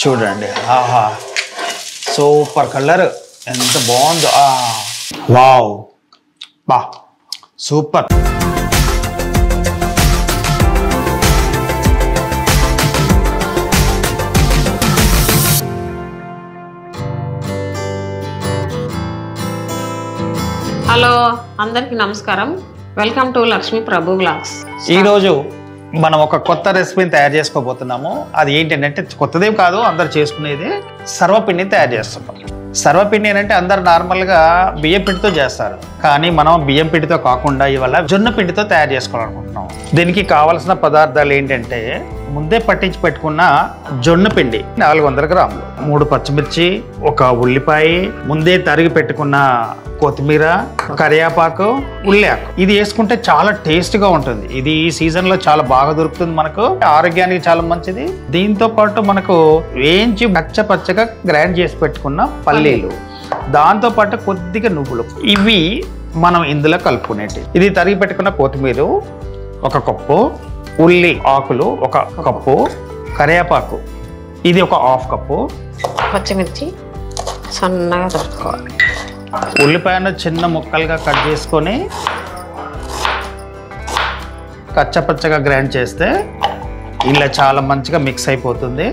చూడండి. ఆహా, super colour, ఎంత బాగుందో. వావ్, బా సూపర్. హలో, అందరికీ నమస్కారం. Welcome to Lakshmi Prabhu blogs. ఈరోజు మనం ఒక కొత్త రెసిపీని తయారు చేసుకోబోతున్నాము. అది ఏంటంటే కొత్తదేం కాదు, అందరు చేసుకునేది. సర్వపిండిని తయారు చేస్తున్నాం. సర్వపిండి అంటే అందరు నార్మల్గా బియ్యం పిండితో చేస్తారు, కానీ మనం బియ్యం పిండితో కాకుండా ఇవాళ జొన్న పిండితో తయారు చేసుకోవాలనుకుంటున్నాం. దీనికి కావాల్సిన పదార్థాలు ఏంటంటే ముందే పట్టించి పెట్టుకున్న జొన్న పిండి 400 గ్రాములు, 3 పచ్చిమిర్చి, 1 ఉల్లిపాయ, ముందే తరిగి పెట్టుకున్న కొత్తిమీర, కరివేపాకు, ఉల్లిపాకు. ఇది వేసుకుంటే చాలా టేస్ట్గా ఉంటుంది. ఇది ఈ సీజన్లో చాలా బాగా దొరుకుతుంది, మనకు ఆరోగ్యానికి చాలా మంచిది. దీంతో పాటు మనకు వేయించి పచ్చగా గ్రైండ్ చేసి పెట్టుకున్న పల్లీలు, దాంతో పాటు కొద్దిగా నువ్వులు, ఇవి మనం ఇందులో కలుపుకునేటి. ఇది తరిగి పెట్టుకున్న కొత్తిమీర 1 కప్పు, ఉల్లి ఆకులు 1 కప్పు, కరివేపాకు ఇది 1/2 కప్పు, పచ్చిమిర్చి సన్నగా తరుక్కోవాలి. ఉల్లిపాయను చిన్న ముక్కలుగా కట్ చేసుకొని కచ్చపచ్చగా గ్రైండ్ చేస్తే ఇలా చాలా మంచిగా మిక్స్ అయిపోతుంది.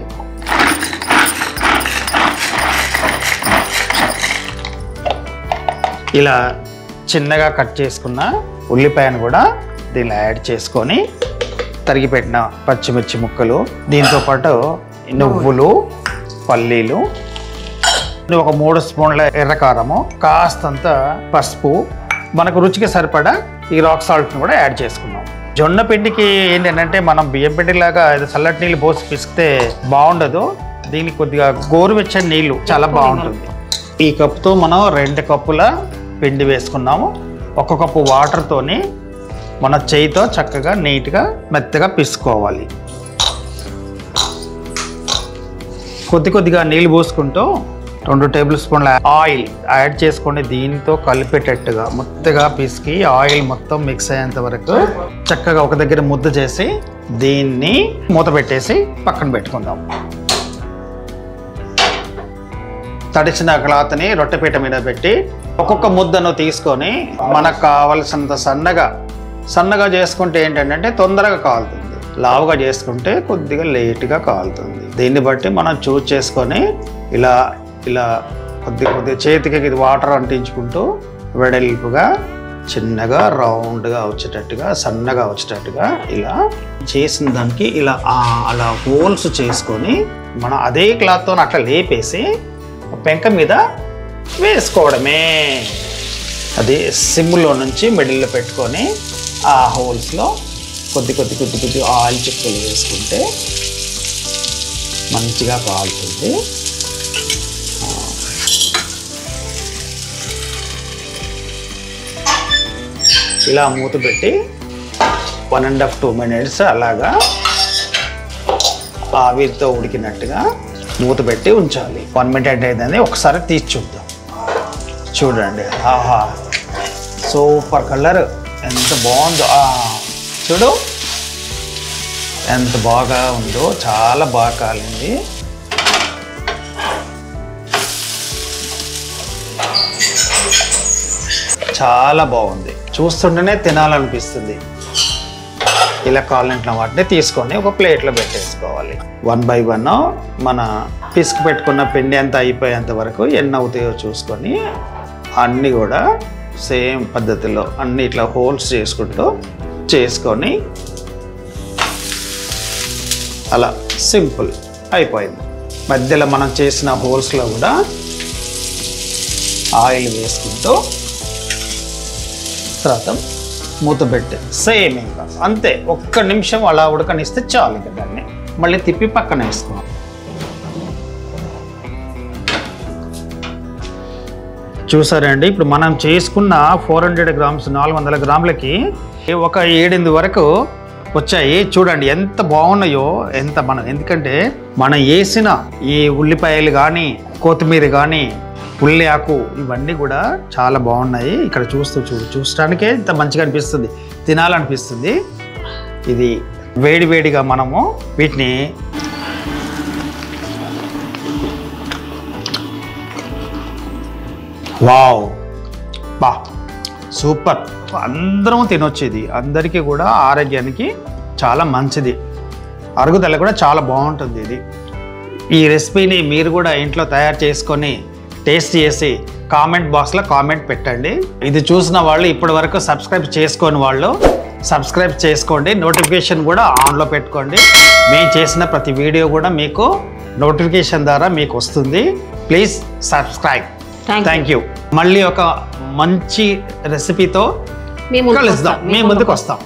ఇలా చిన్నగా కట్ చేసుకున్న ఉల్లిపాయను కూడా దీనిలో యాడ్ చేసుకొని తరిగిపెట్టిన పచ్చిమిర్చి ముక్కలు, దీంతోపాటు నువ్వులు, పల్లీలు, 1 3 స్పూన్ల ఎర్రకారము, కాస్తంత పసుపు, మనకు రుచికి సరిపడా ఈ రాక్ సాల్ట్ని కూడా యాడ్ చేసుకున్నాం. జొన్న పిండికి ఏంటంటే మనం బియ్యం పిండిలాగా చల్లటి నీళ్ళు పోసి పిసికితే బాగుండదు. దీనికి కొద్దిగా గోరువెచ్చని నీళ్ళు చాలా బాగుంటుంది. ఈ కప్పుతో మనం 2 కప్పుల పిండి వేసుకున్నాము. 1 కప్పు వాటర్తోని మన చేయితో చక్కగా నీట్గా మెత్తగా పిసుకోవాలి. కొద్దిగా నీళ్ళు పోసుకుంటూ 2 టేబుల్ స్పూన్ల ఆయిల్ యాడ్ చేసుకొని దీంతో కలిపేటట్టుగా మొత్తగా పిసికి ఆయిల్ మొత్తం మిక్స్ అయ్యేంత వరకు చక్కగా ఒక దగ్గర ముద్ద చేసి దీన్ని మూత పెట్టేసి పక్కన పెట్టుకుందాం. తడిచిన క్లాత్ని రొట్టెపీట మీద పెట్టి ఒక్కొక్క ముద్దను తీసుకొని మనకు కావలసినంత సన్నగా చేసుకుంటే ఏంటంటే తొందరగా కాలుతుంది, లావుగా చేసుకుంటే కొద్దిగా లేట్గా కాలుతుంది. దీన్ని బట్టి మనం చూస్ చేసుకొని ఇలా కొద్దిగా చేతికి వాటర్ అంటించుకుంటూ వెడల్పుగా చిన్నగా రౌండ్గా వచ్చేటట్టుగా సన్నగా వచ్చేటట్టుగా ఇలా చేసిన దానికి ఇలా అలా హోల్స్ చేసుకొని మనం అదే క్లాత్తో అట్లా లేపేసి పెంక మీద వేసుకోవడమే. అది సిమ్లో నుంచి మిడిల్లో పెట్టుకొని ఆ హోల్స్లో కొద్ది ఆయిల్ చుక్కలు వేసుకుంటే మంచిగా కాలుతుంది. ఇలా మూత పెట్టి 1.5 to 2 minutes అలాగా ఆవిరితో ఉడికినట్టుగా మూత పెట్టి ఉంచాలి. 1 minute అయిందని ఒకసారి తీసి చూద్దాం. చూడండి, ఆహా, సూపర్ కలర్, ఎంత బాగుందో. చూడు ఎంత బాగా ఉందో, చాలా బాగా కాలింది. చాలా బాగుంది, చూస్తుంటేనే తినాలనిపిస్తుంది. ఇలా కావాలంటే వాటిని తీసుకొని ఒక ప్లేట్లో పెట్టేసుకోవాలి. 1 by 1 మన పిసికి పెట్టుకున్న పిండి ఎంత అయిపోయేంత వరకు ఎన్ని అవుతాయో చూసుకొని అన్నీ కూడా సేమ్ పద్ధతిలో అన్నీ ఇట్లా హోల్స్ చేసుకొని అలా సింపుల్ అయిపోయింది. మధ్యలో మనం చేసిన హోల్స్లో కూడా ఆయిల్ వేసుకుంటూ తర్వాత మూత పెట్టి సేమ్ ఇంకా అంతే 1 నిమిషం అలా ఉడకనిస్తే చాలు. ఇక దాన్ని మళ్ళీ తిప్పి పక్కన వేసుకోవాలి. చూసారండి, ఇప్పుడు మనం చేసుకున్న 400 గ్రామ్స్ 400 గ్రాములకి ఒక 7-8 వరకు వచ్చాయి. చూడండి ఎంత బాగున్నాయో, ఎందుకంటే మనం వేసిన ఈ ఉల్లిపాయలు కానీ కొత్తిమీర కానీ ఉల్లి ఆకు ఇవన్నీ కూడా చాలా బాగున్నాయి. ఇక్కడ చూడటానికే ఇంత మంచిగా అనిపిస్తుంది, తినాలనిపిస్తుంది. ఇది వేడిగా మనము వీటిని వావ్, బా సూపర్. అందరం తినొచ్చు. ఇది అందరికీ కూడా ఆరోగ్యానికి చాలా మంచిది, అరుగుదల కూడా చాలా బాగుంటుంది. ఇది ఈ రెసిపీని మీరు కూడా ఇంట్లో తయారు చేసుకొని టేస్ట్ చేసి కామెంట్ బాక్స్లో కామెంట్ పెట్టండి. ఇది చూసిన వాళ్ళు ఇప్పటి వరకు సబ్స్క్రైబ్ చేసుకోని వాళ్ళు సబ్స్క్రైబ్ చేసుకోండి, నోటిఫికేషన్ కూడా ఆన్లో పెట్టుకోండి. మేము చేసిన ప్రతి వీడియో కూడా మీకు నోటిఫికేషన్ ద్వారా మీకు వస్తుంది. Please subscribe. Thank you. మళ్ళీ ఒక మంచి రెసిపీతో కలుద్దాం, మీ ముందుకు వస్తాం.